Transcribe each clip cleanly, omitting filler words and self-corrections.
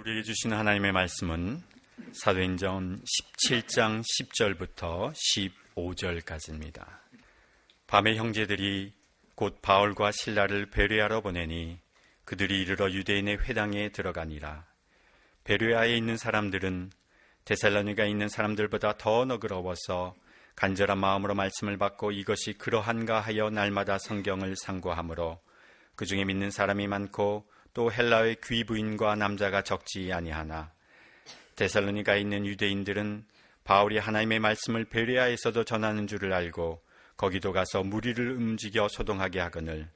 우리에게 주신 하나님의 말씀은 사도행전 17장 10절부터 15절까지입니다. 밤에 형제들이 곧 바울과 실라를 베레아로 보내니 그들이 이르러 유대인의 회당에 들어가니라. 베레아에 있는 사람들은 데살로니가에 있는 사람들보다 더 너그러워서 간절한 마음으로 말씀을 받고 이것이 그러한가 하여 날마다 성경을 상고하므로 그 중에 믿는 사람이 많고 또 헬라의 귀부인과 남자가 적지 아니하나 데살로니가에 있는 유대인들은 바울이 하나님의 말씀을 베레아에서도 전하는 줄을 알고 거기도 가서 무리를 움직여 소동하게 하거늘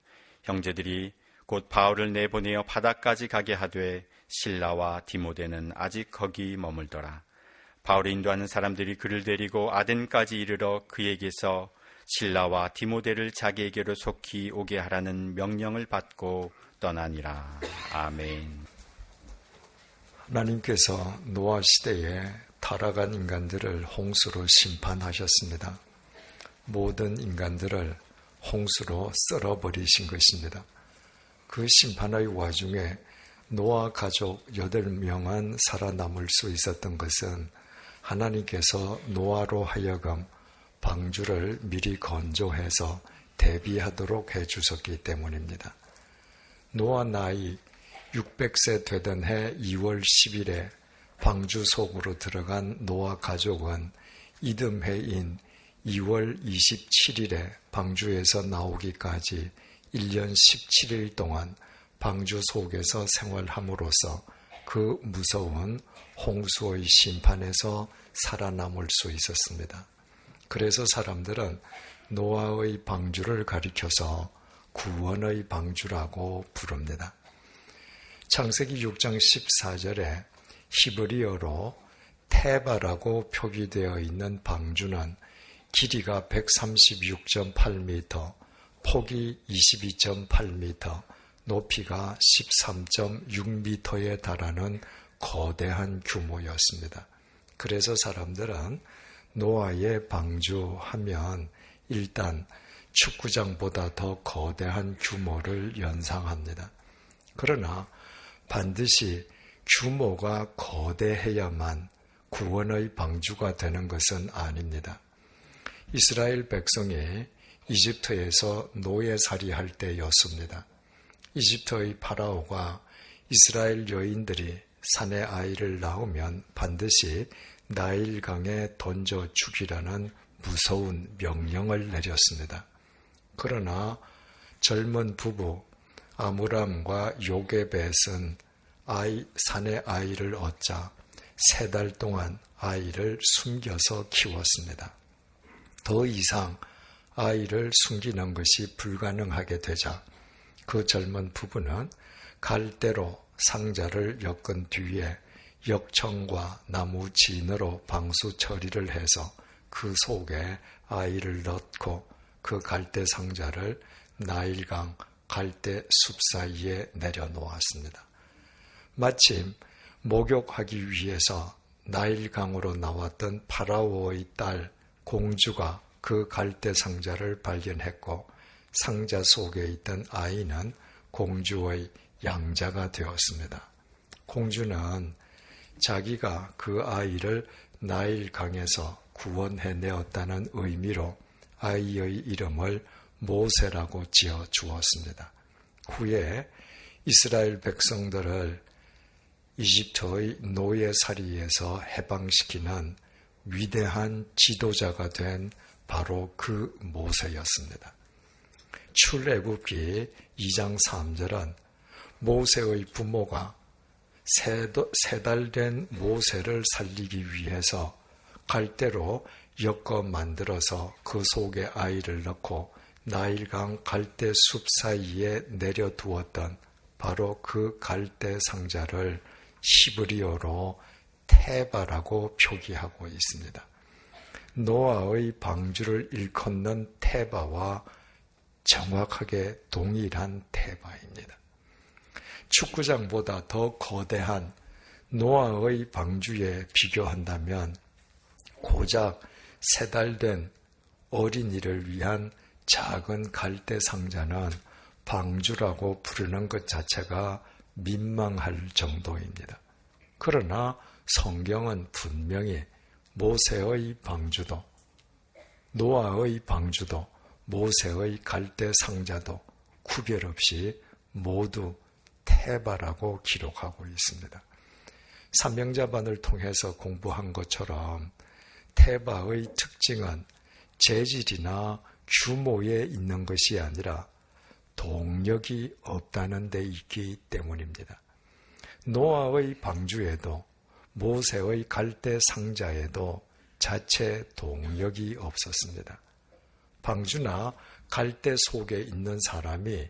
형제들이 곧 바울을 내보내어 바다까지 가게 하되 실라와 디모데는 아직 거기 머물더라. 바울을 인도하는 사람들이 그를 데리고 아덴까지 이르러 그에게서 실라와 디모데를 자기에게로 속히 오게 하라는 명령을 받고 떠나니라. 아멘. 하나님께서 노아 시대에 타락한 인간들을 홍수로 심판하셨습니다. 모든 인간들을 홍수로 썰어버리신 것입니다. 그 심판의 와중에 노아 가족 8명은 살아남을 수 있었던 것은 하나님께서 노아로 하여금 방주를 미리 건조해서 대비하도록 해주셨기 때문입니다. 노아 나이 600세 되던 해 2월 10일에 방주 속으로 들어간 노아 가족은 이듬해인 2월 27일에 방주에서 나오기까지 1년 17일 동안 방주 속에서 생활함으로써 그 무서운 홍수의 심판에서 살아남을 수 있었습니다. 그래서 사람들은 노아의 방주를 가리켜서 구원의 방주라고 부릅니다. 창세기 6장 14절에 히브리어로 테바라고 표기되어 있는 방주는 길이가 136.8m, 폭이 22.8m, 높이가 13.6m에 달하는 거대한 규모였습니다. 그래서 사람들은 노아의 방주 하면 일단 축구장보다 더 거대한 규모를 연상합니다. 그러나 반드시 규모가 거대해야만 구원의 방주가 되는 것은 아닙니다. 이스라엘 백성이 이집트에서 노예살이할 때였습니다. 이집트의 파라오가 이스라엘 여인들이 사내 아이를 낳으면 반드시 나일강에 던져 죽이라는 무서운 명령을 내렸습니다. 그러나 젊은 부부 아므람과 요게벳은 사내 아이를 얻자 3달 동안 아이를 숨겨서 키웠습니다. 더 이상 아이를 숨기는 것이 불가능하게 되자 그 젊은 부부는 갈대로 상자를 엮은 뒤에 역청과 나무 진으로 방수 처리를 해서 그 속에 아이를 넣고 그 갈대 상자를 나일강 갈대 숲 사이에 내려놓았습니다. 마침 목욕하기 위해서 나일강으로 나왔던 파라오의 딸 공주가 그 갈대 상자를 발견했고 상자 속에 있던 아이는 공주의 양자가 되었습니다. 공주는 자기가 그 아이를 나일강에서 구원해내었다는 의미로 아이의 이름을 모세라고 지어 주었습니다. 후에 이스라엘 백성들을 이집트의 노예살이에서 해방시키는 위대한 지도자가 된 바로 그 모세였습니다. 출애굽기 2장 3절은 모세의 부모가 3달 된 모세를 살리기 위해서 갈대로 엮어 만들어서 그 속에 아이를 넣고 나일강 갈대 숲 사이에 내려두었던 바로 그 갈대 상자를 히브리어로 테바라고 표기하고 있습니다. 노아의 방주를 일컫는 테바와 정확하게 동일한 테바입니다. 축구장보다 더 거대한 노아의 방주에 비교한다면 고작 3달 된 어린이를 위한 작은 갈대 상자는 방주라고 부르는 것 자체가 민망할 정도입니다. 그러나 성경은 분명히 모세의 방주도, 노아의 방주도, 모세의 갈대 상자도 구별 없이 모두 테바라고 기록하고 있습니다. 삼명자반을 통해서 공부한 것처럼 테바의 특징은 재질이나 규모에 있는 것이 아니라 동력이 없다는 데 있기 때문입니다. 노아의 방주에도 모세의 갈대 상자에도 자체 동력이 없었습니다. 방주나 갈대 속에 있는 사람이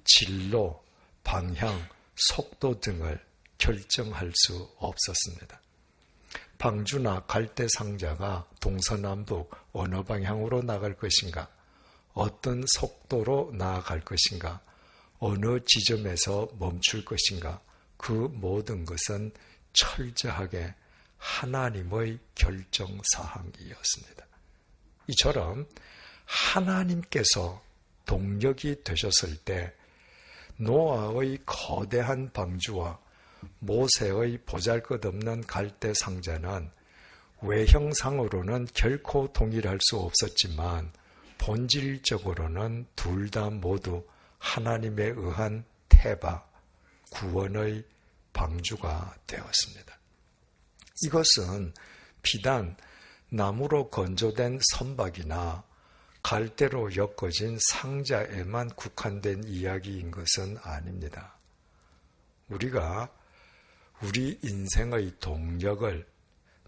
진로, 방향, 속도 등을 결정할 수 없었습니다. 방주나 갈대 상자가 동서남북 어느 방향으로 나갈 것인가, 어떤 속도로 나아갈 것인가, 어느 지점에서 멈출 것인가, 그 모든 것은 철저하게 하나님의 결정사항이었습니다. 이처럼 하나님께서 동력이 되셨을 때 노아의 거대한 방주와 모세의 보잘것없는 갈대 상자는 외형상으로는 결코 동일할 수 없었지만 본질적으로는 둘 다 모두 하나님에 의한 테바, 구원의 방주가 되었습니다. 이것은 비단 나무로 건조된 선박이나 갈대로 엮어진 상자에만 국한된 이야기인 것은 아닙니다. 우리가 우리 인생의 동력을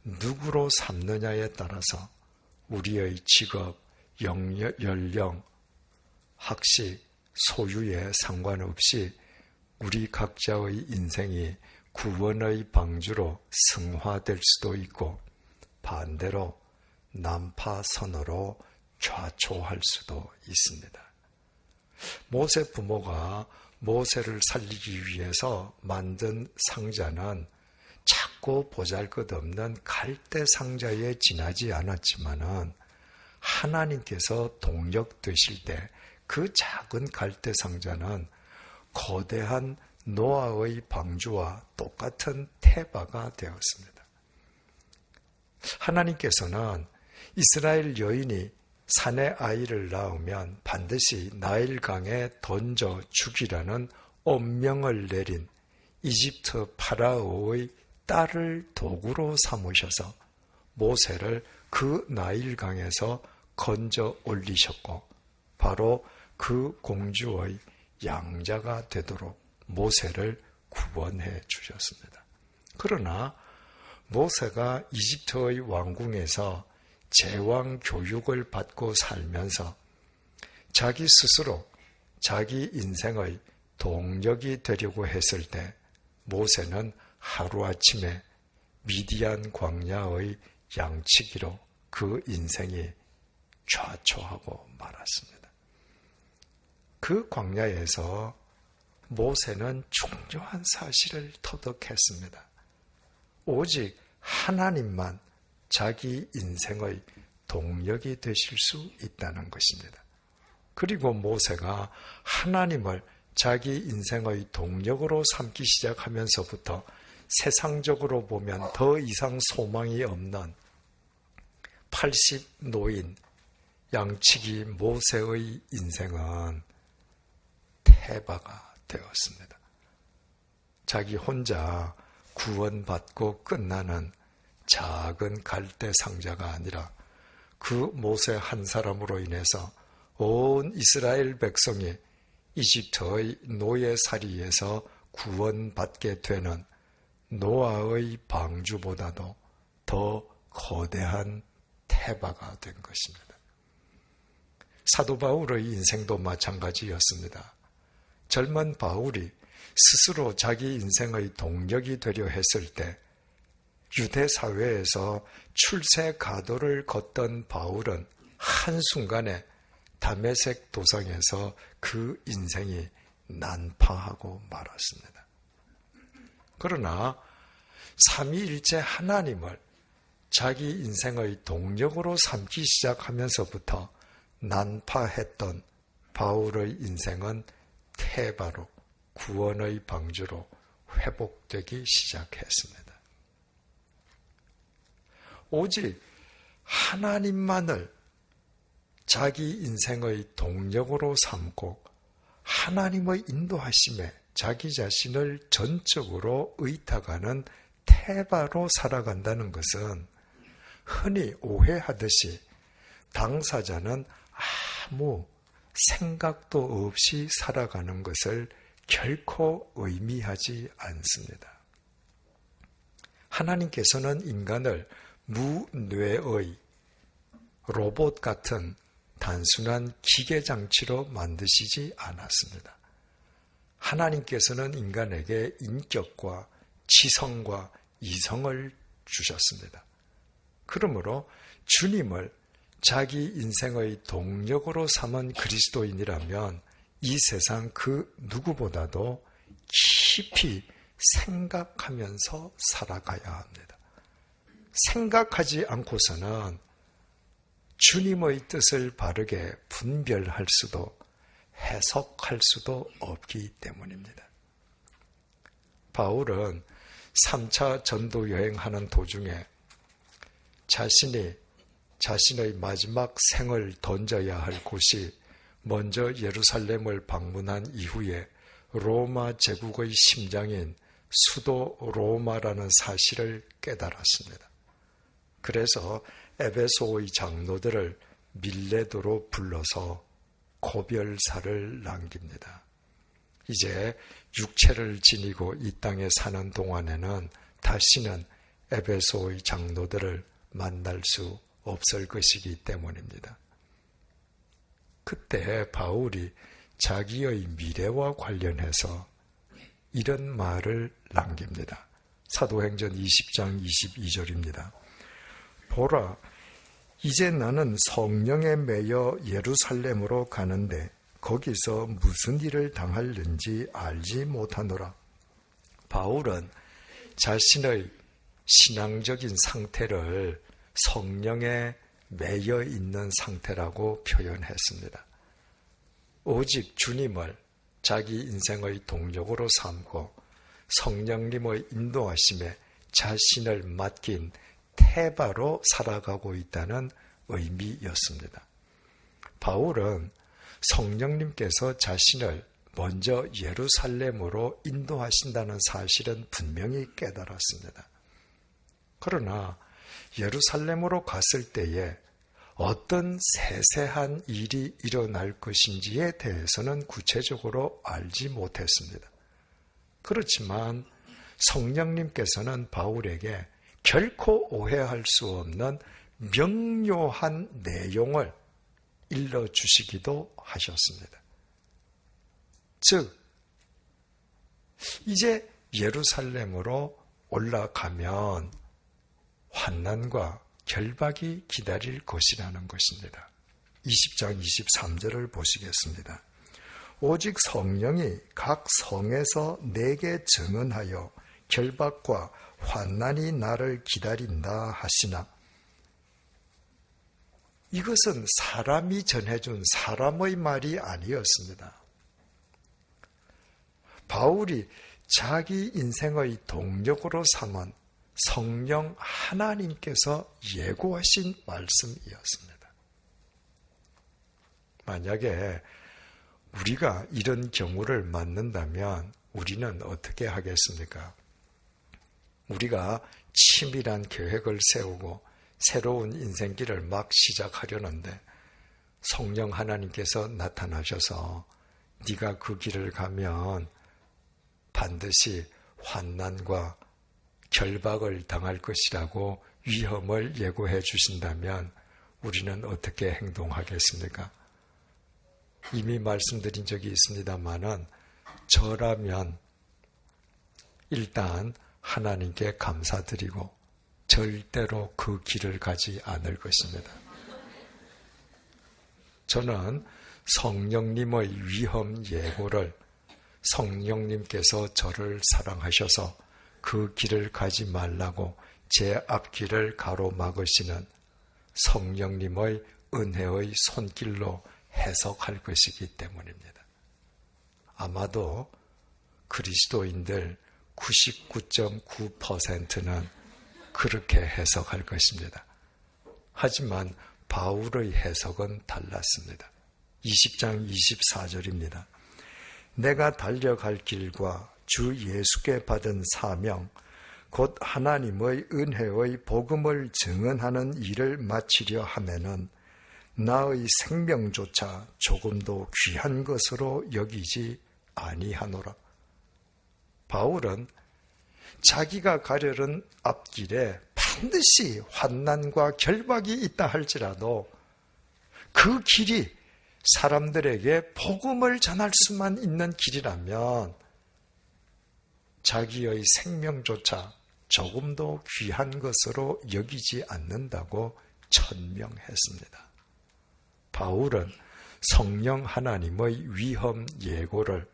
누구로 삼느냐에 따라서 우리의 직업, 연령, 학식, 소유에 상관없이 우리 각자의 인생이 구원의 방주로 승화될 수도 있고 반대로 난파선으로 좌초할 수도 있습니다. 모세 부모가 모세를 살리기 위해서 만든 상자는 작고 보잘것없는 갈대 상자에 지나지 않았지만은 하나님께서 동력 되실 때 그 작은 갈대 상자는 거대한 노아의 방주와 똑같은 테바가 되었습니다. 하나님께서는 이스라엘 여인이 산의 아이를 낳으면 반드시 나일강에 던져 죽이라는 엄명을 내린 이집트 파라오의 딸을 도구로 삼으셔서 모세를 그 나일강에서 건져 올리셨고 바로 그 공주의 양자가 되도록 모세를 구원해 주셨습니다. 그러나 모세가 이집트의 왕궁에서 제왕 교육을 받고 살면서 자기 스스로 자기 인생의 동력이 되려고 했을 때 모세는 하루아침에 미디안 광야의 양치기로 그 인생이 좌초하고 말았습니다. 그 광야에서 모세는 중요한 사실을 터득했습니다. 오직 하나님만 자기 인생의 동력이 되실 수 있다는 것입니다. 그리고 모세가 하나님을 자기 인생의 동력으로 삼기 시작하면서부터 세상적으로 보면 더 이상 소망이 없는 80 노인 양치기 모세의 인생은 테바가 되었습니다. 자기 혼자 구원받고 끝나는 작은 갈대 상자가 아니라 그 모세 한 사람으로 인해서 온 이스라엘 백성이 이집트의 노예살이에서 구원받게 되는 노아의 방주보다도 더 거대한 테바가 된 것입니다. 사도 바울의 인생도 마찬가지였습니다. 젊은 바울이 스스로 자기 인생의 동력이 되려 했을 때 유대 사회에서 출세 가도를 걷던 바울은 한순간에 다메섹 도상에서 그 인생이 난파하고 말았습니다. 그러나 삼위일체 하나님을 자기 인생의 동력으로 삼기 시작하면서부터 난파했던 바울의 인생은 테바로 구원의 방주로 회복되기 시작했습니다. 오직 하나님만을 자기 인생의 동력으로 삼고 하나님의 인도하심에 자기 자신을 전적으로 의탁하는 태바로 살아간다는 것은 흔히 오해하듯이 당사자는 아무 생각도 없이 살아가는 것을 결코 의미하지 않습니다. 하나님께서는 인간을 무뇌의 로봇 같은 단순한 기계장치로 만드시지 않았습니다. 하나님께서는 인간에게 인격과 지성과 이성을 주셨습니다. 그러므로 주님을 자기 인생의 동력으로 삼은 그리스도인이라면 이 세상 그 누구보다도 깊이 생각하면서 살아가야 합니다. 생각하지 않고서는 주님의 뜻을 바르게 분별할 수도 해석할 수도 없기 때문입니다. 바울은 3차 전도 여행하는 도중에 자신의 마지막 생을 던져야 할 곳이 먼저 예루살렘을 방문한 이후에 로마 제국의 심장인 수도 로마라는 사실을 깨달았습니다. 그래서 에베소의 장로들을 밀레도로 불러서 고별사를 남깁니다. 이제 육체를 지니고 이 땅에 사는 동안에는 다시는 에베소의 장로들을 만날 수 없을 것이기 때문입니다. 그때 바울이 자기의 미래와 관련해서 이런 말을 남깁니다. 사도행전 20장 22절입니다. 보라, 이제 나는 성령에 매여 예루살렘으로 가는데 거기서 무슨 일을 당할는지 알지 못하노라. 바울은 자신의 신앙적인 상태를 성령에 매여 있는 상태라고 표현했습니다. 오직 주님을 자기 인생의 동력으로 삼고 성령님의 인도하심에 자신을 맡긴 태바로 살아가고 있다는 의미였습니다. 바울은 성령님께서 자신을 먼저 예루살렘으로 인도하신다는 사실은 분명히 깨달았습니다. 그러나 예루살렘으로 갔을 때에 어떤 세세한 일이 일어날 것인지에 대해서는 구체적으로 알지 못했습니다. 그렇지만 성령님께서는 바울에게 결코 오해할 수 없는 명료한 내용을 일러주시기도 하셨습니다. 즉, 이제 예루살렘으로 올라가면 환난과 결박이 기다릴 것이라는 것입니다. 20장 23절을 보시겠습니다. 오직 성령이 각 성에서 내게 증언하여 결박과 환난이 나를 기다린다 하시나. 이것은 사람이 전해준 사람의 말이 아니었습니다. 바울이 자기 인생의 동력으로 삼은 성령 하나님께서 예고하신 말씀이었습니다. 만약에 우리가 이런 경우를 맞는다면 우리는 어떻게 하겠습니까? 우리가 치밀한 계획을 세우고 새로운 인생길을 막 시작하려는데 성령 하나님께서 나타나셔서 네가 그 길을 가면 반드시 환난과 결박을 당할 것이라고 위험을 예고해 주신다면 우리는 어떻게 행동하겠습니까? 이미 말씀드린 적이 있습니다만은 저라면 일단 하나님께 감사드리고 절대로 그 길을 가지 않을 것입니다. 저는 성령님의 위험 예고를 성령님께서 저를 사랑하셔서 그 길을 가지 말라고 제 앞길을 가로막으시는 성령님의 은혜의 손길로 해석할 것이기 때문입니다. 아마도 그리스도인들 99.9%는 그렇게 해석할 것입니다. 하지만 바울의 해석은 달랐습니다. 20장 24절입니다. 내가 달려갈 길과 주 예수께 받은 사명, 곧 하나님의 은혜의 복음을 증언하는 일을 마치려 하면은 나의 생명조차 조금도 귀한 것으로 여기지 아니하노라. 바울은 자기가 가려는 앞길에 반드시 환난과 결박이 있다 할지라도 그 길이 사람들에게 복음을 전할 수만 있는 길이라면 자기의 생명조차 조금도 귀한 것으로 여기지 않는다고 천명했습니다. 바울은 성령 하나님의 위험 예고를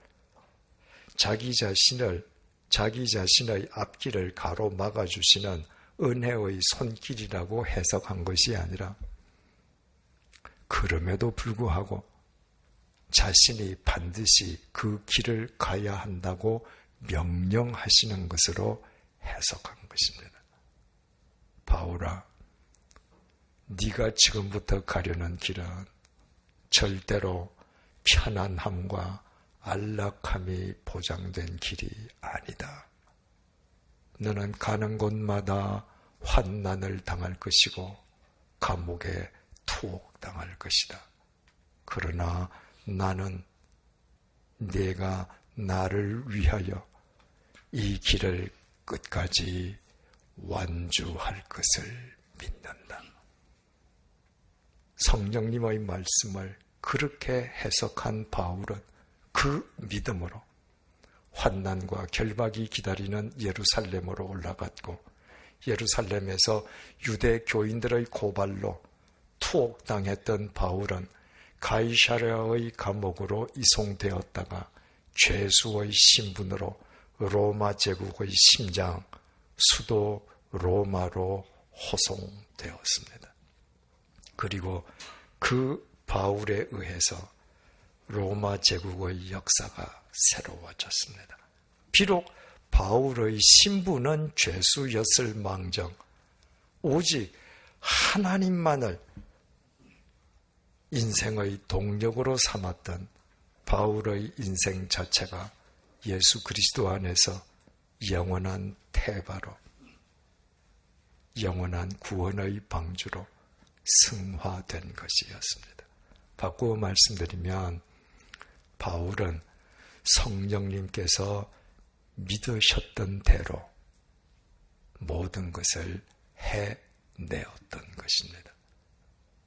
자기 자신의 앞길을 가로막아 주시는 은혜의 손길이라고 해석한 것이 아니라 그럼에도 불구하고 자신이 반드시 그 길을 가야 한다고 명령하시는 것으로 해석한 것입니다. 바울아, 네가 지금부터 가려는 길은 절대로 편안함과 안락함이 보장된 길이 아니다. 너는 가는 곳마다 환난을 당할 것이고 감옥에 투옥당할 것이다. 그러나 나는 네가 나를 위하여 이 길을 끝까지 완주할 것을 믿는다. 성령님의 말씀을 그렇게 해석한 바울은 그 믿음으로 환난과 결박이 기다리는 예루살렘으로 올라갔고 예루살렘에서 유대 교인들의 고발로 투옥당했던 바울은 가이사랴의 감옥으로 이송되었다가 죄수의 신분으로 로마 제국의 심장 수도 로마로 호송되었습니다. 그리고 그 바울에 의해서 로마 제국의 역사가 새로워졌습니다. 비록 바울의 신분은 죄수였을 망정 오직 하나님만을 인생의 동력으로 삼았던 바울의 인생 자체가 예수 그리스도 안에서 영원한 태바로 영원한 구원의 방주로 승화된 것이었습니다. 바꾸어 말씀드리면 바울은 성령님께서 믿으셨던 대로 모든 것을 해내었던 것입니다.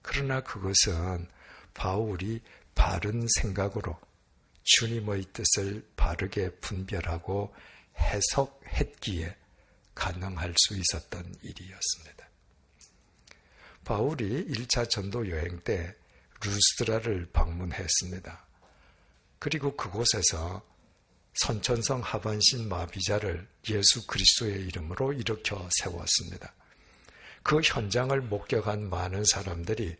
그러나 그것은 바울이 바른 생각으로 주님의 뜻을 바르게 분별하고 해석했기에 가능할 수 있었던 일이었습니다. 바울이 1차 전도 여행 때 루스드라를 방문했습니다. 그리고 그곳에서 선천성 하반신 마비자를 예수 그리스도의 이름으로 일으켜 세웠습니다. 그 현장을 목격한 많은 사람들이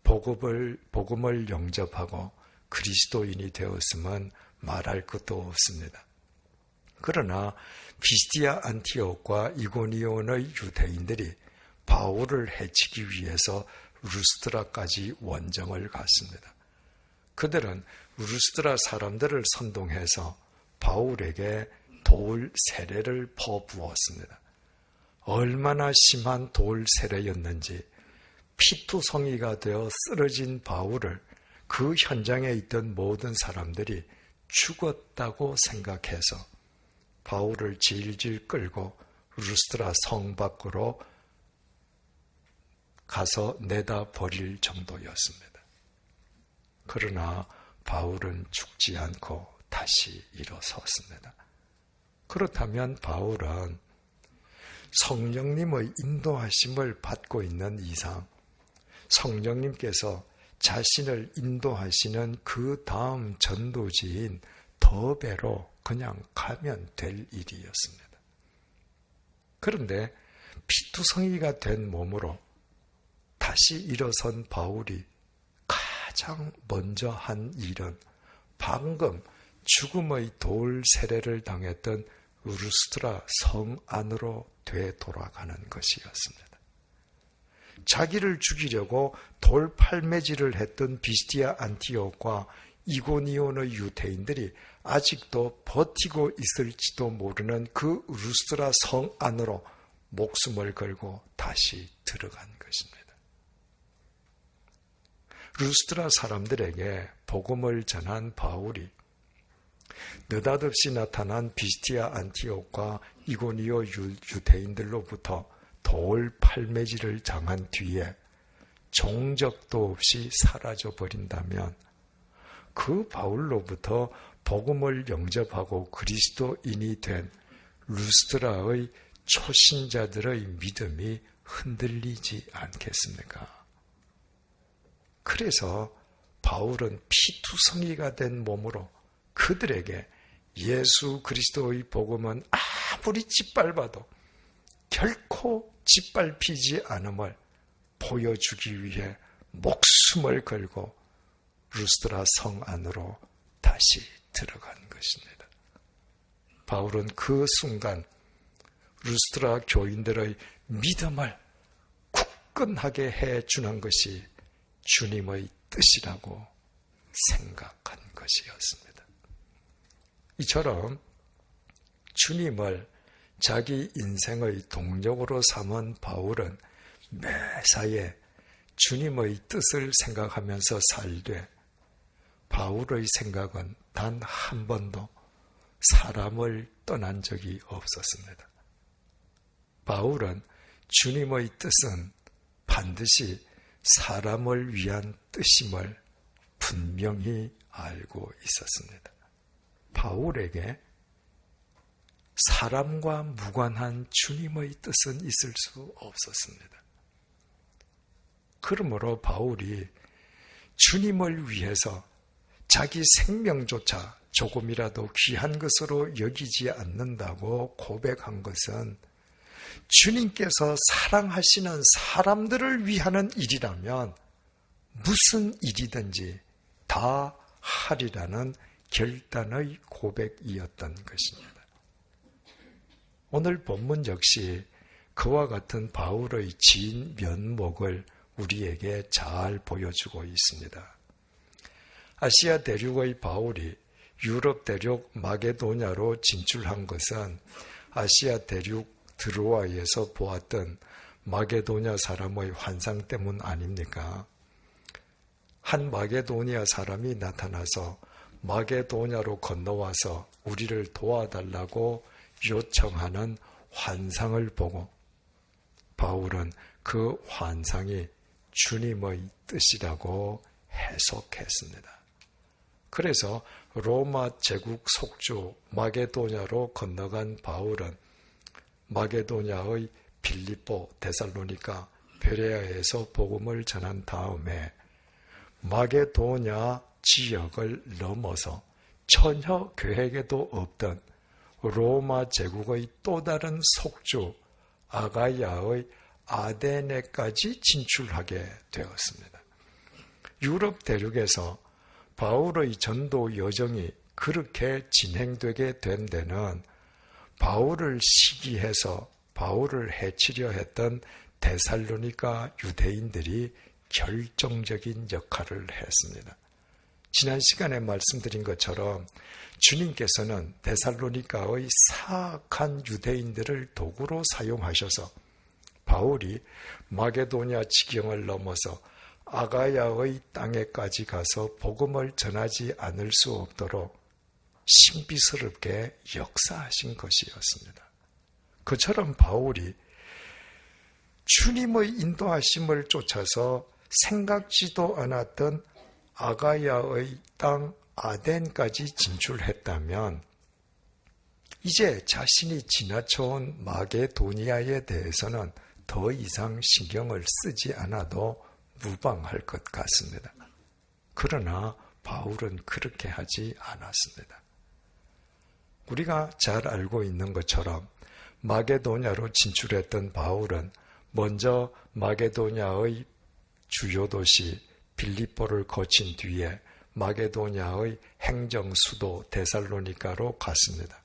복음을 영접하고 그리스도인이 되었으면 말할 것도 없습니다. 그러나 비스디아 안티옥과 이고니온의 유대인들이 바울을 해치기 위해서 루스드라까지 원정을 갔습니다. 그들은 루스드라 사람들을 선동해서 바울에게 돌 세례를 퍼부었습니다. 얼마나 심한 돌 세례였는지 피투성이가 되어 쓰러진 바울을 그 현장에 있던 모든 사람들이 죽었다고 생각해서 바울을 질질 끌고 루스드라 성 밖으로 가서 내다 버릴 정도였습니다. 그러나 바울은 죽지 않고 다시 일어섰습니다. 그렇다면 바울은 성령님의 인도하심을 받고 있는 이상 성령님께서 자신을 인도하시는 그 다음 전도지인 더베로 그냥 가면 될 일이었습니다. 그런데 피투성이가 된 몸으로 다시 일어선 바울이 가장 먼저 한 일은 방금 죽음의 돌 세례를 당했던 루스트라 성 안으로 되돌아가는 것이었습니다. 자기를 죽이려고 돌팔매질을 했던 비스티아 안티옥과 이고니온의 유대인들이 아직도 버티고 있을지도 모르는 그 루스트라 성 안으로 목숨을 걸고 다시 들어간 것입니다. 루스트라 사람들에게 복음을 전한 바울이 느닷없이 나타난 비스티아 안티옥과 이고니오 유대인들로부터 돌팔매질을 당한 뒤에 종적도 없이 사라져버린다면 그 바울로부터 복음을 영접하고 그리스도인이 된 루스트라의 초신자들의 믿음이 흔들리지 않겠습니까? 그래서 바울은 피투성이가 된 몸으로 그들에게 예수 그리스도의 복음은 아무리 짓밟아도 결코 짓밟히지 않음을 보여주기 위해 목숨을 걸고 루스트라 성 안으로 다시 들어간 것입니다. 바울은 그 순간 루스트라 교인들의 믿음을 굳건하게 해주는 것이 주님의 뜻이라고 생각한 것이었습니다. 이처럼 주님을 자기 인생의 동력으로 삼은 바울은 매사에 주님의 뜻을 생각하면서 살되 바울의 생각은 단 한 번도 사람을 떠난 적이 없었습니다. 바울은 주님의 뜻은 반드시 사람을 위한 뜻임을 분명히 알고 있었습니다. 바울에게 사람과 무관한 주님의 뜻은 있을 수 없었습니다. 그러므로 바울이 주님을 위해서 자기 생명조차 조금이라도 귀한 것으로 여기지 않는다고 고백한 것은 주님께서 사랑하시는 사람들을 위하는 일이라면 무슨 일이든지 다 하리라는 결단의 고백이었던 것입니다. 오늘 본문 역시 그와 같은 바울의 진 면목을 우리에게 잘 보여주고 있습니다. 아시아 대륙의 바울이 유럽 대륙 마게도냐로 진출한 것은 아시아 대륙 드로아에서 보았던 마게도냐 사람의 환상 때문 아닙니까? 한 마게도냐 사람이 나타나서 마게도냐로 건너와서 우리를 도와달라고 요청하는 환상을 보고 바울은 그 환상이 주님의 뜻이라고 해석했습니다. 그래서 로마 제국 속주 마게도냐로 건너간 바울은 마게도냐의 빌립보, 데살로니가, 베레아에서 복음을 전한 다음에 마게도냐 지역을 넘어서 전혀 계획에도 없던 로마 제국의 또 다른 속주 아가야의 아데네까지 진출하게 되었습니다. 유럽 대륙에서 바울의 전도 여정이 그렇게 진행되게 된 데는 바울을 시기해서 바울을 해치려 했던 데살로니가 유대인들이 결정적인 역할을 했습니다. 지난 시간에 말씀드린 것처럼 주님께서는 데살로니가의 사악한 유대인들을 도구로 사용하셔서 바울이 마게도냐 지경을 넘어서 아가야의 땅에까지 가서 복음을 전하지 않을 수 없도록 신비스럽게 역사하신 것이었습니다. 그처럼 바울이 주님의 인도하심을 쫓아서 생각지도 않았던 아가야의 땅 아덴까지 진출했다면 이제 자신이 지나쳐온 마게도니아에 대해서는 더 이상 신경을 쓰지 않아도 무방할 것 같습니다. 그러나 바울은 그렇게 하지 않았습니다. 우리가 잘 알고 있는 것처럼 마게도냐로 진출했던 바울은 먼저 마게도냐의 주요 도시 빌립보를 거친 뒤에 마게도냐의 행정 수도 데살로니가로 갔습니다.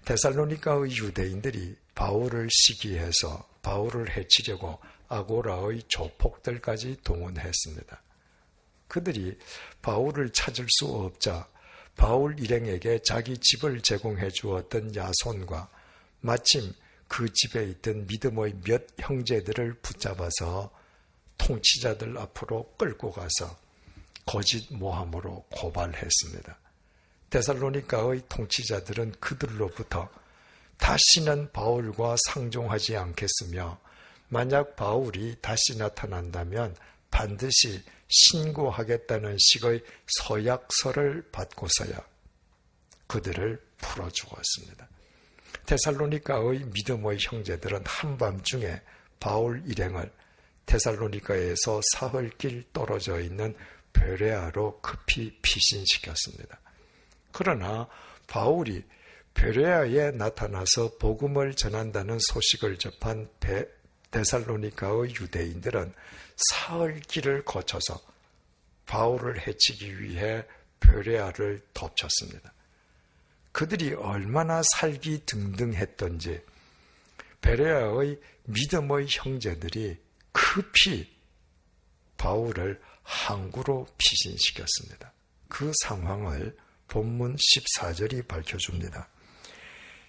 데살로니가의 유대인들이 바울을 시기해서 바울을 해치려고 아고라의 조폭들까지 동원했습니다. 그들이 바울을 찾을 수 없자 바울 일행에게 자기 집을 제공해 주었던 야손과 마침 그 집에 있던 믿음의 몇 형제들을 붙잡아서 통치자들 앞으로 끌고 가서 거짓 모함으로 고발했습니다. 데살로니가의 통치자들은 그들로부터 다시는 바울과 상종하지 않겠으며 만약 바울이 다시 나타난다면 반드시 신고하겠다는 식의 서약서를 받고서야 그들을 풀어주었습니다. 데살로니가의 믿음의 형제들은 한밤중에 바울 일행을 데살로니가에서 사흘길 떨어져 있는 베레아로 급히 피신시켰습니다. 그러나 바울이 베레아에 나타나서 복음을 전한다는 소식을 접한 데살로니가의 유대인들은 사흘 길을 거쳐서 바울을 해치기 위해 베레아를 덮쳤습니다. 그들이 얼마나 살기 등등했던지 베레아의 믿음의 형제들이 급히 바울을 항구로 피신시켰습니다. 그 상황을 본문 14절이 밝혀줍니다.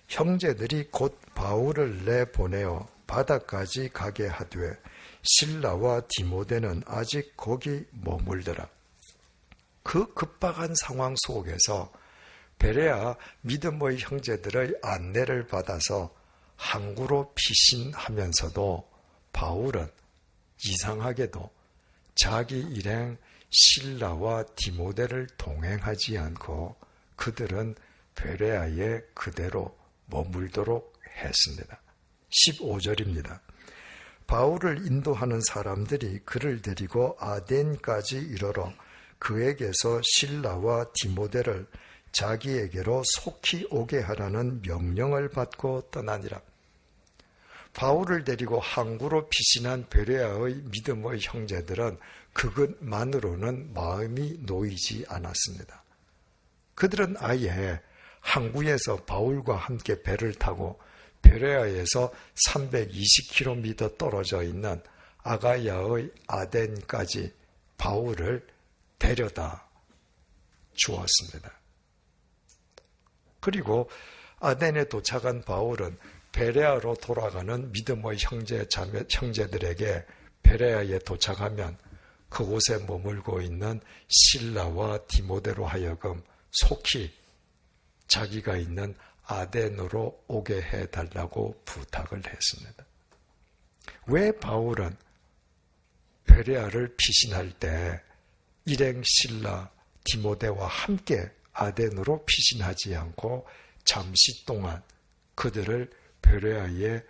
형제들이 곧 바울을 내보내어 바다까지 가게 하되 실라와 디모데는 아직 거기 머물더라. 그 급박한 상황 속에서 베레아 믿음의 형제들의 안내를 받아서 항구로 피신하면서도 바울은 이상하게도 자기 일행 실라와 디모데를 동행하지 않고 그들은 베레아에 그대로 머물도록 했습니다. 15절입니다. 바울을 인도하는 사람들이 그를 데리고 아덴까지 이르러 그에게서 실라와 디모데를 자기에게로 속히 오게 하라는 명령을 받고 떠나니라. 바울을 데리고 항구로 피신한 베레아의 믿음의 형제들은 그것만으로는 마음이 놓이지 않았습니다. 그들은 아예 항구에서 바울과 함께 배를 타고 베레아에서 320km 떨어져 있는 아가야의 아덴까지 바울을 데려다 주었습니다. 그리고 아덴에 도착한 바울은 베레아로 돌아가는 믿음의 형제들에게 베레아에 도착하면 그곳에 머물고 있는 실라와 디모데로 하여금 속히 자기가 있는 아덴으로 오게 해달라고 부탁을 했습니다. 왜 바울은 베레아를 피신할 때 일행 실라, 디모데와 함께 아덴으로 피신하지 않고 잠시 동안 그들을 베레아에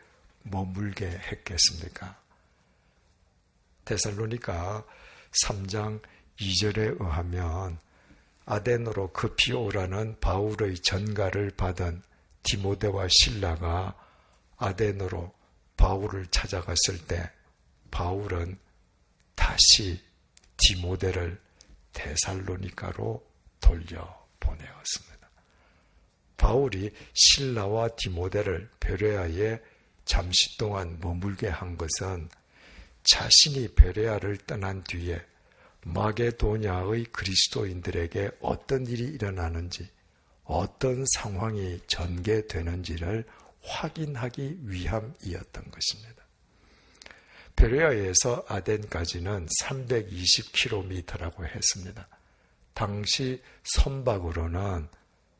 머물게 했겠습니까? 데살로니가 3장 2절에 의하면 아덴으로 급히 오라는 바울의 전가를 받은 디모데와 실라가 아덴으로 바울을 찾아갔을 때 바울은 다시 디모데를 데살로니가로 돌려보내었습니다. 바울이 실라와 디모데를 베레아에 잠시 동안 머물게 한 것은 자신이 베레아를 떠난 뒤에 마게도냐의 그리스도인들에게 어떤 일이 일어나는지, 어떤 상황이 전개되는지를 확인하기 위함이었던 것입니다. 베레아에서 아덴까지는 320km라고 했습니다. 당시 선박으로는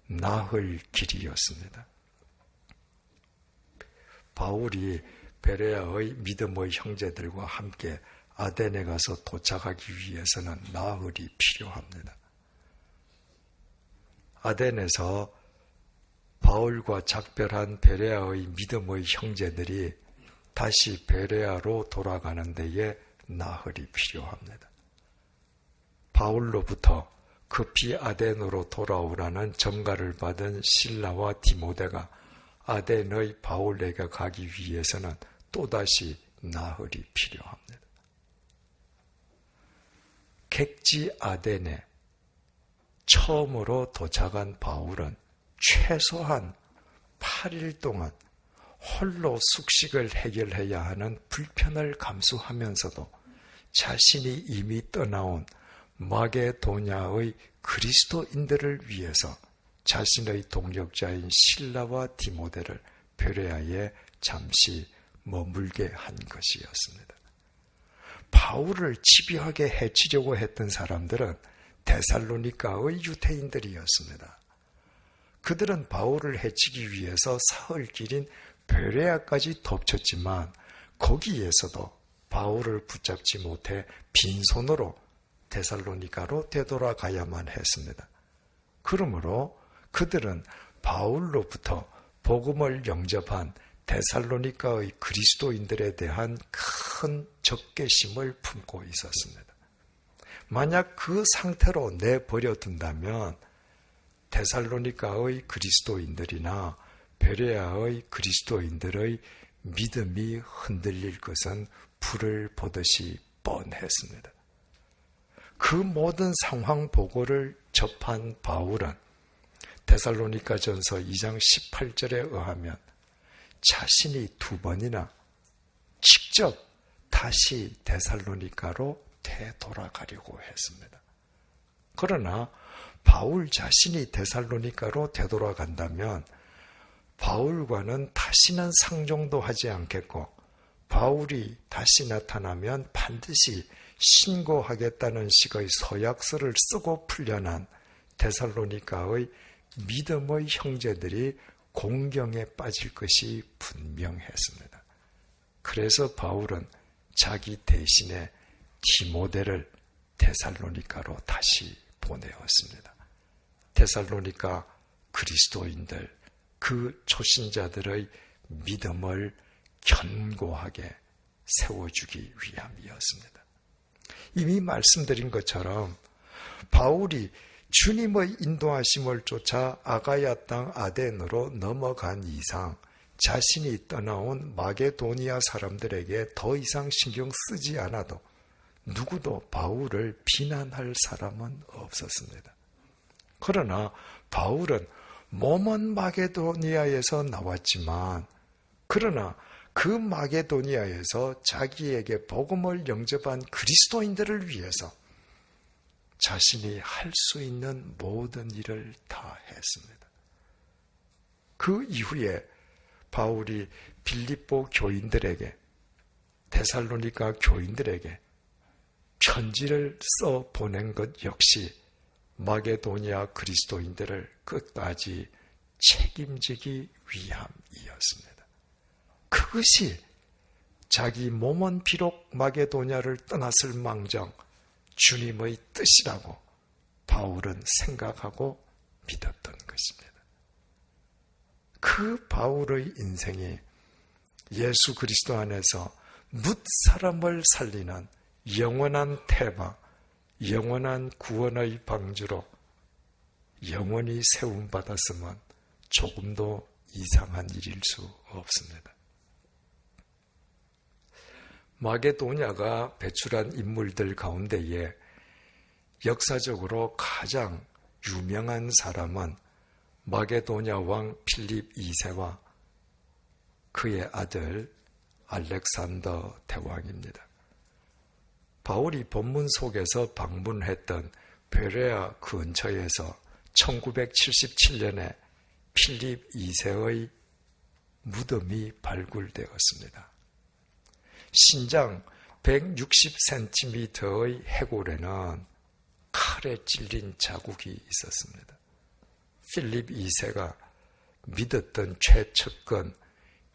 나흘 길이었습니다. 바울이 베레아의 믿음의 형제들과 함께 아덴에 가서 도착하기 위해서는 나흘이 필요합니다. 아덴에서 바울과 작별한 베레아의 믿음의 형제들이 다시 베레아로 돌아가는 데에 나흘이 필요합니다. 바울로부터 급히 아덴으로 돌아오라는 전가를 받은 실라와 디모데가 아덴의 바울에게 가기 위해서는 또다시 나흘이 필요합니다. 객지 아덴에 처음으로 도착한 바울은 최소한 8일 동안 홀로 숙식을 해결해야 하는 불편을 감수하면서도 자신이 이미 떠나온 마게도냐의 그리스도인들을 위해서 자신의 동역자인 실라와 디모데를 베레아에 잠시 머물게 한 것이었습니다. 바울을 집요하게 해치려고 했던 사람들은 데살로니가의 유대인들이었습니다. 그들은 바울을 해치기 위해서 사흘 길인 베레아까지 덮쳤지만 거기에서도 바울을 붙잡지 못해 빈손으로 데살로니가로 되돌아가야만 했습니다. 그러므로 그들은 바울로부터 복음을 영접한 데살로니가의 그리스도인들에 대한 큰 적개심을 품고 있었습니다. 만약 그 상태로 내버려둔다면 데살로니가의 그리스도인들이나 베레아의 그리스도인들의 믿음이 흔들릴 것은 불을 보듯이 뻔했습니다. 그 모든 상황 보고를 접한 바울은 데살로니가전서 2장 18절에 의하면 자신이 2번이나 직접 다시 데살로니가로 되돌아가려고 했습니다. 그러나 바울 자신이 데살로니가로 되돌아간다면 바울과는 다시는 상종도 하지 않겠고 바울이 다시 나타나면 반드시 신고하겠다는 식의 서약서를 쓰고 풀려난 데살로니가의 믿음의 형제들이 공경에 빠질 것이 분명했습니다. 그래서 바울은 자기 대신에 디모데를 데살로니가로 다시 보내었습니다. 데살로니가 그리스도인들, 그 초신자들의 믿음을 견고하게 세워주기 위함이었습니다. 이미 말씀드린 것처럼 바울이 주님의 인도하심을 쫓아 아가야 땅 아덴으로 넘어간 이상 자신이 떠나온 마게도니아 사람들에게 더 이상 신경 쓰지 않아도 누구도 바울을 비난할 사람은 없었습니다. 그러나 바울은 몸은 마게도니아에서 나왔지만 그러나 그 마게도니아에서 자기에게 복음을 영접한 그리스도인들을 위해서 자신이 할 수 있는 모든 일을 다 했습니다. 그 이후에 바울이 빌립보 교인들에게, 데살로니가 교인들에게 편지를 써 보낸 것 역시 마게도니아 그리스도인들을 끝까지 책임지기 위함이었습니다. 그것이 자기 몸은 비록 마게도냐를 떠났을 망정 주님의 뜻이라고 바울은 생각하고 믿었던 것입니다. 그 바울의 인생이 예수 그리스도 안에서 뭇 사람을 살리는 영원한 태바, 영원한 구원의 방주로 영원히 세움받았으면 조금도 이상한 일일 수 없습니다. 마게도냐가 배출한 인물들 가운데에 역사적으로 가장 유명한 사람은 마게도냐 왕 필립 2세와 그의 아들 알렉산더 대왕입니다. 바울이 본문 속에서 방문했던 베레아 근처에서 1977년에 필립 2세의 무덤이 발굴되었습니다. 신장 160cm의 해골에는 칼에 찔린 자국이 있었습니다. 필립 2세가 믿었던 최측근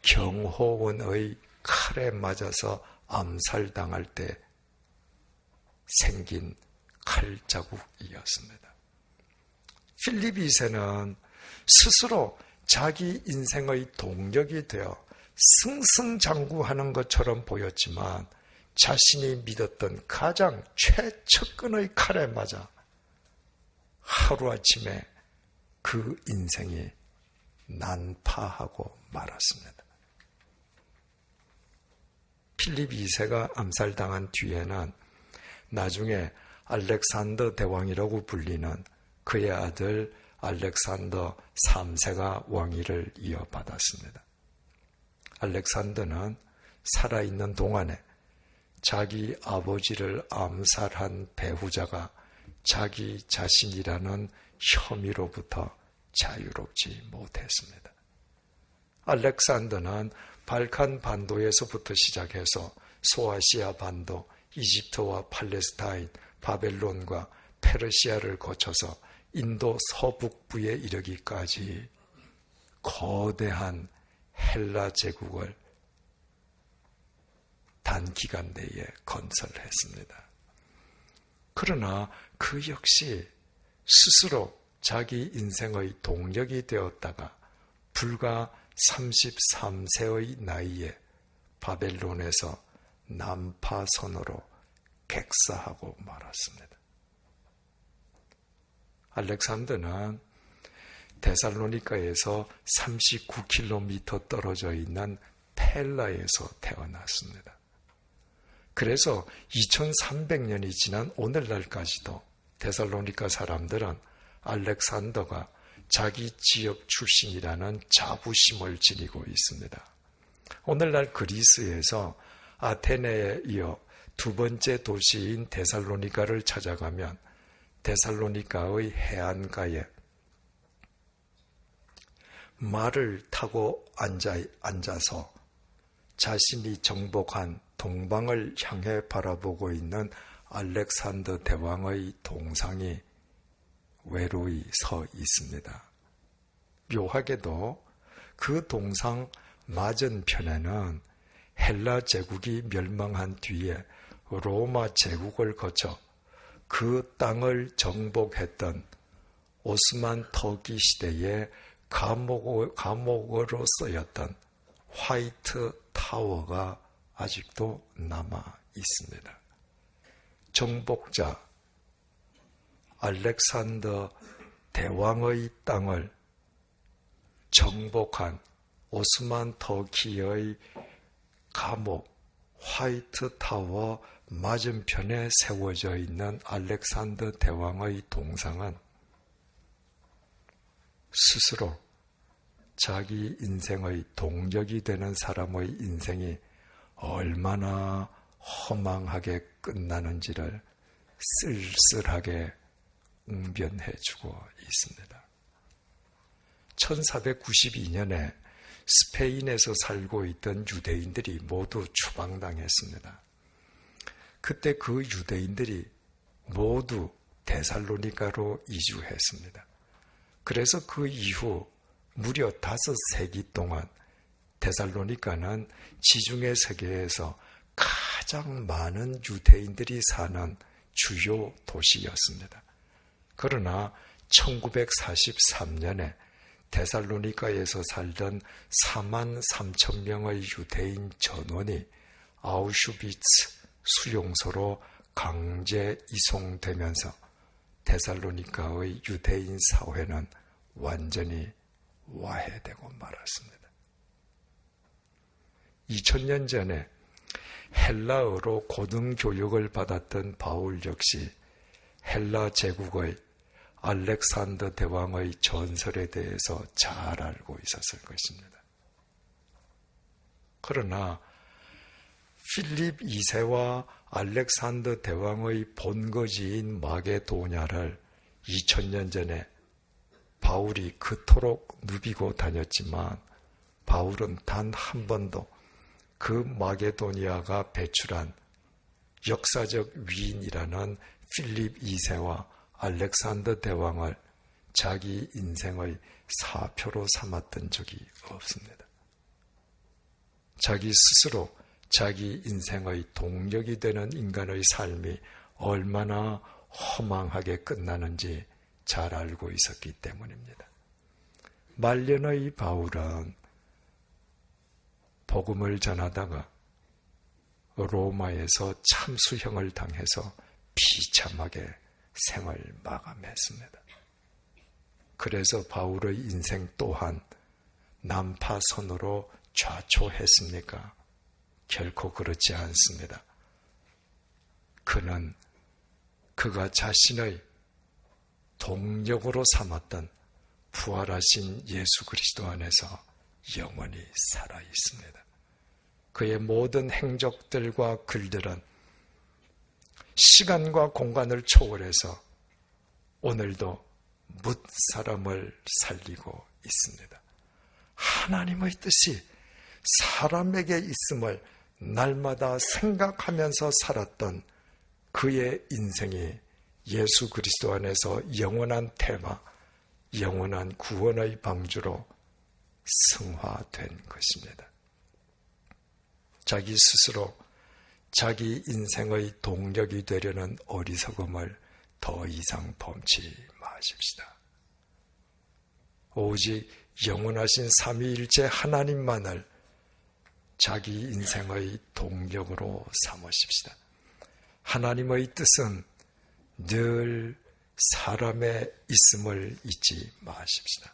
경호원의 칼에 맞아서 암살당할 때 생긴 칼자국이었습니다. 필립 2세는 스스로 자기 인생의 동력이 되어 승승장구하는 것처럼 보였지만 자신이 믿었던 가장 최측근의 칼에 맞아 하루아침에 그 인생이 난파하고 말았습니다. 필립 2세가 암살당한 뒤에는 나중에 알렉산더 대왕이라고 불리는 그의 아들 알렉산더 3세가 왕위를 이어받았습니다. 알렉산더는 살아있는 동안에 자기 아버지를 암살한 배후자가 자기 자신이라는 혐의로부터 자유롭지 못했습니다. 알렉산더는 발칸 반도에서부터 시작해서 소아시아 반도, 이집트와 팔레스타인, 바벨론과 페르시아를 거쳐서 인도 서북부에 이르기까지 거대한 헬라 제국을 단기간 내에 건설했습니다. 그러나 그 역시 스스로 자기 인생의 동력이 되었다가 불과 33세의 나이에 바벨론에서 난파선으로 객사하고 말았습니다. 알렉산더는 데살로니가에서 39km 떨어져 있는 펠라에서 태어났습니다. 그래서 2300년이 지난 오늘날까지도 데살로니가 사람들은 알렉산더가 자기 지역 출신이라는 자부심을 지니고 있습니다. 오늘날 그리스에서 아테네에 이어 두 번째 도시인 데살로니가를 찾아가면 데살로니가의 해안가에 말을 타고 앉아서 자신이 정복한 동방을 향해 바라보고 있는 알렉산더 대왕의 동상이 외로이 서 있습니다. 묘하게도 그 동상 맞은편에는 헬라 제국이 멸망한 뒤에 로마 제국을 거쳐 그 땅을 정복했던 오스만 터키 시대의 감옥으로 쓰였던 화이트 타워가 아직도 남아 있습니다. 정복자 알렉산더 대왕의 땅을 정복한 오스만 터키의 감옥 화이트 타워 맞은편에 세워져 있는 알렉산더 대왕의 동상은 스스로 자기 인생의 동력이 되는 사람의 인생이 얼마나 허망하게 끝나는지를 쓸쓸하게 웅변해주고 있습니다. 1492년에 스페인에서 살고 있던 유대인들이 모두 추방당했습니다. 그때 그 유대인들이 모두 데살로니가로 이주했습니다. 그래서 그 이후 무려 5세기 동안 데살로니가는 지중해 세계에서 가장 많은 유대인들이 사는 주요 도시였습니다. 그러나 1943년에 데살로니가에서 살던 4만 3천 명의 유대인 전원이 아우슈비츠 수용소로 강제 이송되면서 데살로니가의 유대인 사회는 완전히 와해되고 말았습니다. 2000년 전에 헬라어로 고등교육을 받았던 바울 역시 헬라 제국의 알렉산더 대왕의 전설에 대해서 잘 알고 있었을 것입니다. 그러나 필립 2세와 알렉산더 대왕의 본거지인 마게도냐를 2000년 전에 바울이 그토록 누비고 다녔지만 바울은 단 한 번도 그 마게도니아가 배출한 역사적 위인이라는 필립 2세와 알렉산더 대왕을 자기 인생의 사표로 삼았던 적이 없습니다. 자기 스스로 자기 인생의 동력이 되는 인간의 삶이 얼마나 허망하게 끝나는지 잘 알고 있었기 때문입니다. 말년의 바울은 복음을 전하다가 로마에서 참수형을 당해서 비참하게 생을 마감했습니다. 그래서 바울의 인생 또한 난파선으로 좌초했습니까? 결코 그렇지 않습니다. 그는 그가 자신의 동력으로 삼았던 부활하신 예수 그리스도 안에서 영원히 살아 있습니다. 그의 모든 행적들과 글들은 시간과 공간을 초월해서 오늘도 뭇 사람을 살리고 있습니다. 하나님의 뜻이 사람에게 있음을 날마다 생각하면서 살았던 그의 인생이 예수 그리스도 안에서 영원한 테마, 영원한 구원의 방주로 승화된 것입니다. 자기 스스로 자기 인생의 동력이 되려는 어리석음을 더 이상 범치 마십시다. 오직 영원하신 삼위일체 하나님만을 자기 인생의 동력으로 삼으십시다. 하나님의 뜻은 늘 사람의 있음을 잊지 마십시다.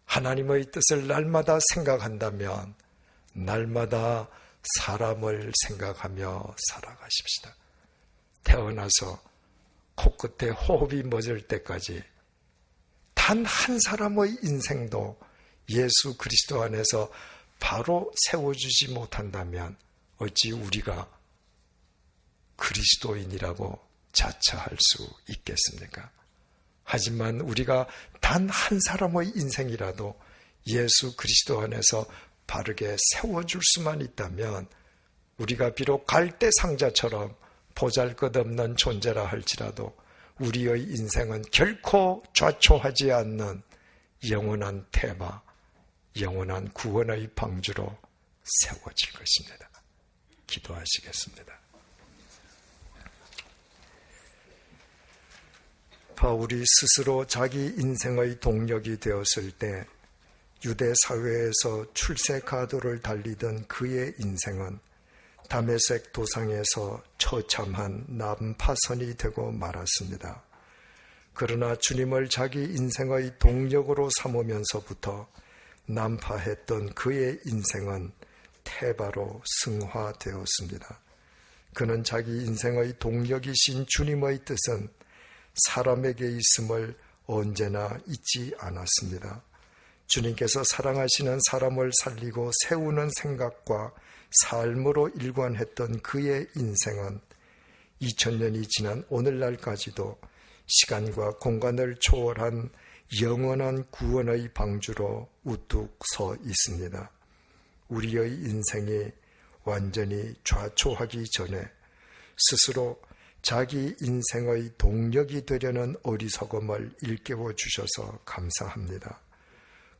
하나님의 뜻을 날마다 생각한다면 날마다 사람을 생각하며 살아가십시다. 태어나서 코끝에 호흡이 멎을 때까지 단 한 사람의 인생도 예수 그리스도 안에서 바로 세워주지 못한다면 어찌 우리가 그리스도인이라고 자처할 수 있겠습니까? 하지만 우리가 단 한 사람의 인생이라도 예수 그리스도 안에서 바르게 세워줄 수만 있다면 우리가 비록 갈대상자처럼 보잘것없는 존재라 할지라도 우리의 인생은 결코 좌초하지 않는 영원한 테마, 영원한 구원의 방주로 세워질 것입니다. 기도하시겠습니다. 바울이 스스로 자기 인생의 동력이 되었을 때 유대 사회에서 출세가도를 달리던 그의 인생은 다메섹 도상에서 처참한 난파선이 되고 말았습니다. 그러나 주님을 자기 인생의 동력으로 삼으면서부터 난파했던 그의 인생은 태바로 승화되었습니다. 그는 자기 인생의 동력이신 주님의 뜻은 사람에게 있음을 언제나 잊지 않았습니다. 주님께서 사랑하시는 사람을 살리고 세우는 생각과 삶으로 일관했던 그의 인생은 2000년이 지난 오늘날까지도 시간과 공간을 초월한 영원한 구원의 방주로 우뚝 서 있습니다. 우리의 인생이 완전히 좌초하기 전에 스스로 자기 인생의 동력이 되려는 어리석음을 일깨워 주셔서 감사합니다.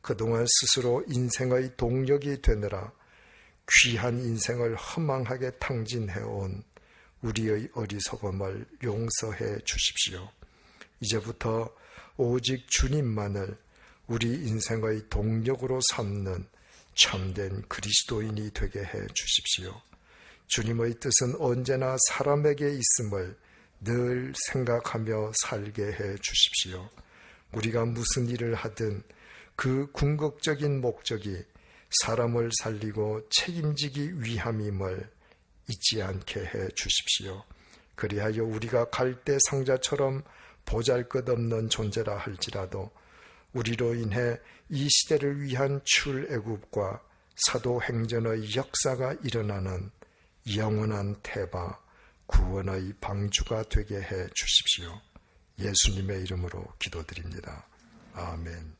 그동안 스스로 인생의 동력이 되느라 귀한 인생을 허망하게 탕진해온 우리의 어리석음을 용서해 주십시오. 이제부터 오직 주님만을 우리 인생의 동력으로 삼는 참된 그리스도인이 되게 해 주십시오. 주님의 뜻은 언제나 사람에게 있음을 늘 생각하며 살게 해 주십시오. 우리가 무슨 일을 하든 그 궁극적인 목적이 사람을 살리고 책임지기 위함임을 잊지 않게 해 주십시오. 그리하여 우리가 갈대상자처럼 보잘것없는 존재라 할지라도 우리로 인해 이 시대를 위한 출애굽과 사도행전의 역사가 일어나는 영원한 태바 구원의 방주가 되게 해 주십시오. 예수님의 이름으로 기도드립니다. 아멘.